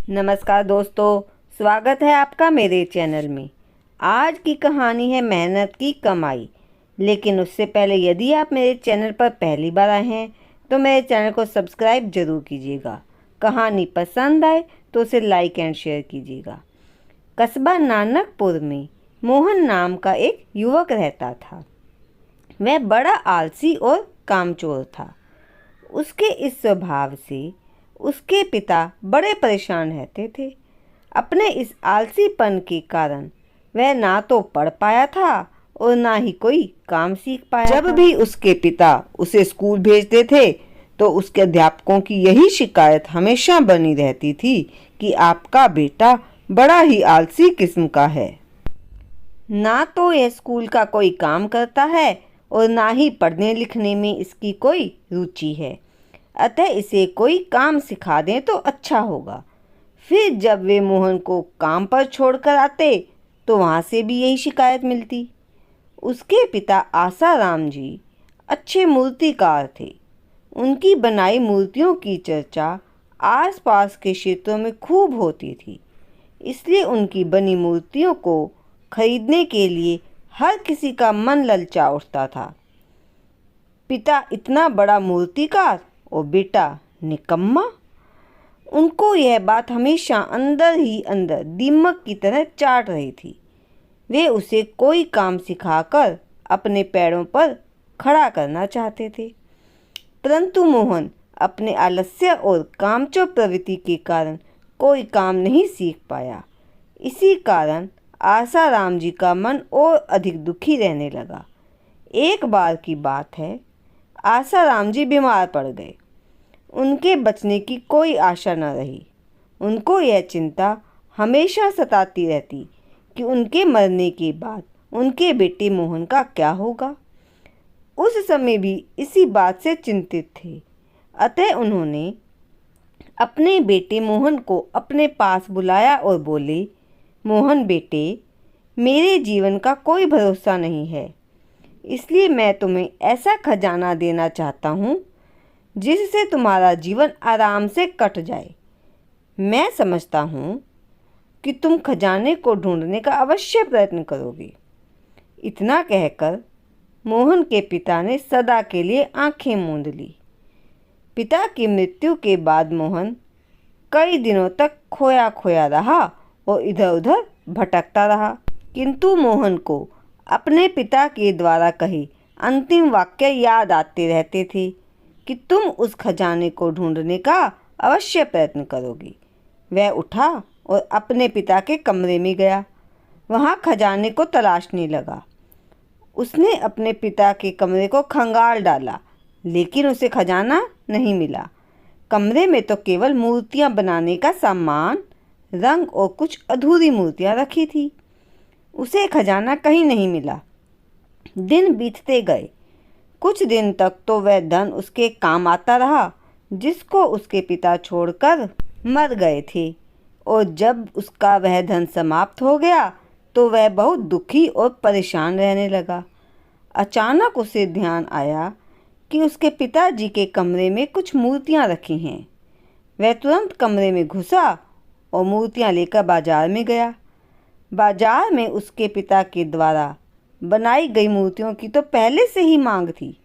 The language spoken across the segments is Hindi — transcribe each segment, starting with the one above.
नमस्कार दोस्तों, स्वागत है आपका मेरे चैनल में। आज की कहानी है मेहनत की कमाई। लेकिन उससे पहले यदि आप मेरे चैनल पर पहली बार आए हैं तो मेरे चैनल को सब्सक्राइब जरूर कीजिएगा। कहानी पसंद आए तो उसे लाइक एंड शेयर कीजिएगा। कस्बा नानकपुर में मोहन नाम का एक युवक रहता था। वह बड़ा आलसी और कामचोर था। उसके इस स्वभाव से उसके पिता बड़े परेशान रहते थे। अपने इस आलसीपन के कारण वह ना तो पढ़ पाया था और ना ही कोई काम सीख पाया था। जब भी उसके पिता उसे स्कूल भेजते थे तो उसके अध्यापकों की यही शिकायत हमेशा बनी रहती थी कि आपका बेटा बड़ा ही आलसी किस्म का है। ना तो यह स्कूल का कोई काम करता है और ना ही पढ़ने लिखने में इसकी कोई रुचि है। अतः इसे कोई काम सिखा दें तो अच्छा होगा। फिर जब वे मोहन को काम पर छोड़कर आते तो वहाँ से भी यही शिकायत मिलती। उसके पिता आसाराम जी अच्छे मूर्तिकार थे। उनकी बनाई मूर्तियों की चर्चा आसपास के क्षेत्रों में खूब होती थी। इसलिए उनकी बनी मूर्तियों को खरीदने के लिए हर किसी का मन ललचा उठता था। पिता इतना बड़ा मूर्तिकार और बेटा निकम्मा। उनको यह बात हमेशा अंदर ही अंदर दीमक की तरह चाट रही थी। वे उसे कोई काम सिखाकर अपने पैरों पर खड़ा करना चाहते थे, परंतु मोहन अपने आलस्य और कामचोर प्रवृत्ति के कारण कोई काम नहीं सीख पाया। इसी कारण आसाराम जी का मन और अधिक दुखी रहने लगा। एक बार की बात है, आसाराम जी बीमार पड़ गए। उनके बचने की कोई आशा न रही। उनको यह चिंता हमेशा सताती रहती कि उनके मरने के बाद उनके बेटे मोहन का क्या होगा। उस समय भी इसी बात से चिंतित थे। अतः उन्होंने अपने बेटे मोहन को अपने पास बुलाया और बोले, मोहन बेटे, मेरे जीवन का कोई भरोसा नहीं है, इसलिए मैं तुम्हें ऐसा खजाना देना चाहता हूँ जिससे तुम्हारा जीवन आराम से कट जाए। मैं समझता हूँ कि तुम खजाने को ढूंढने का अवश्य प्रयत्न करोगे। इतना कहकर मोहन के पिता ने सदा के लिए आंखें मूंद ली। पिता की मृत्यु के बाद मोहन कई दिनों तक खोया खोया रहा और इधर उधर भटकता रहा। किंतु मोहन को अपने पिता के द्वारा कहे अंतिम वाक्य याद आते रहते थे कि तुम उस खजाने को ढूंढने का अवश्य प्रयत्न करोगे। वह उठा और अपने पिता के कमरे में गया। वहाँ खजाने को तलाशने लगा। उसने अपने पिता के कमरे को खंगाल डाला, लेकिन उसे खजाना नहीं मिला। कमरे में तो केवल मूर्तियाँ बनाने का सामान, रंग और कुछ अधूरी मूर्तियाँ रखी थी। उसे खजाना कहीं नहीं मिला। दिन बीतते गए। कुछ दिन तक तो वह धन उसके काम आता रहा जिसको उसके पिता छोड़कर मर गए थे, और जब उसका वह धन समाप्त हो गया तो वह बहुत दुखी और परेशान रहने लगा। अचानक उसे ध्यान आया कि उसके पिताजी के कमरे में कुछ मूर्तियाँ रखी हैं। वह तुरंत कमरे में घुसा और मूर्तियाँ लेकर बाजार में गया। बाजार में उसके पिता के द्वारा बनाई गई मूर्तियों की तो पहले से ही मांग थी,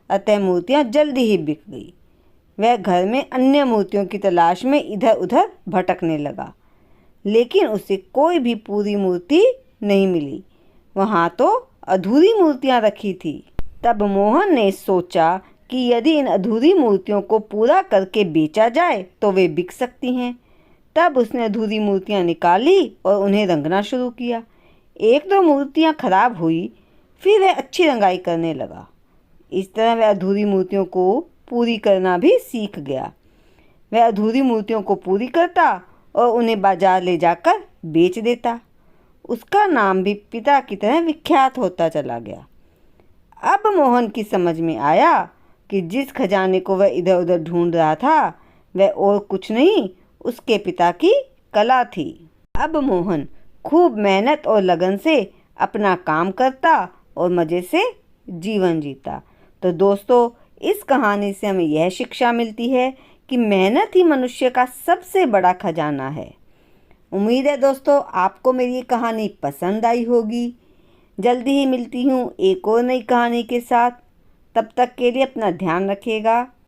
अतः मूर्तियाँ जल्दी ही बिक गई। वह घर में अन्य मूर्तियों की तलाश में इधर उधर भटकने लगा, लेकिन उसे कोई भी पूरी मूर्ति नहीं मिली। वहाँ तो अधूरी मूर्तियाँ रखी थी। तब मोहन ने सोचा कि यदि इन अधूरी मूर्तियों को पूरा करके बेचा जाए तो वे बिक सकती हैं। तब उसने अधूरी मूर्तियाँ निकाली और उन्हें रंगना शुरू किया। एक दो मूर्तियाँ खराब हुई, फिर वह अच्छी रंगाई करने लगा। इस तरह वह अधूरी मूर्तियों को पूरी करना भी सीख गया। वह अधूरी मूर्तियों को पूरी करता और उन्हें बाजार ले जाकर बेच देता। उसका नाम भी पिता की तरह विख्यात होता चला गया। अब मोहन की समझ में आया कि जिस खजाने को वह इधर उधर ढूंढ रहा था वह और कुछ नहीं, उसके पिता की कला थी। अब मोहन खूब मेहनत और लगन से अपना काम करता और मज़े से जीवन जीता। तो दोस्तों, इस कहानी से हमें यह शिक्षा मिलती है कि मेहनत ही मनुष्य का सबसे बड़ा खजाना है। उम्मीद है दोस्तों आपको मेरी ये कहानी पसंद आई होगी। जल्दी ही मिलती हूँ एक और नई कहानी के साथ। तब तक के लिए अपना ध्यान रखिएगा।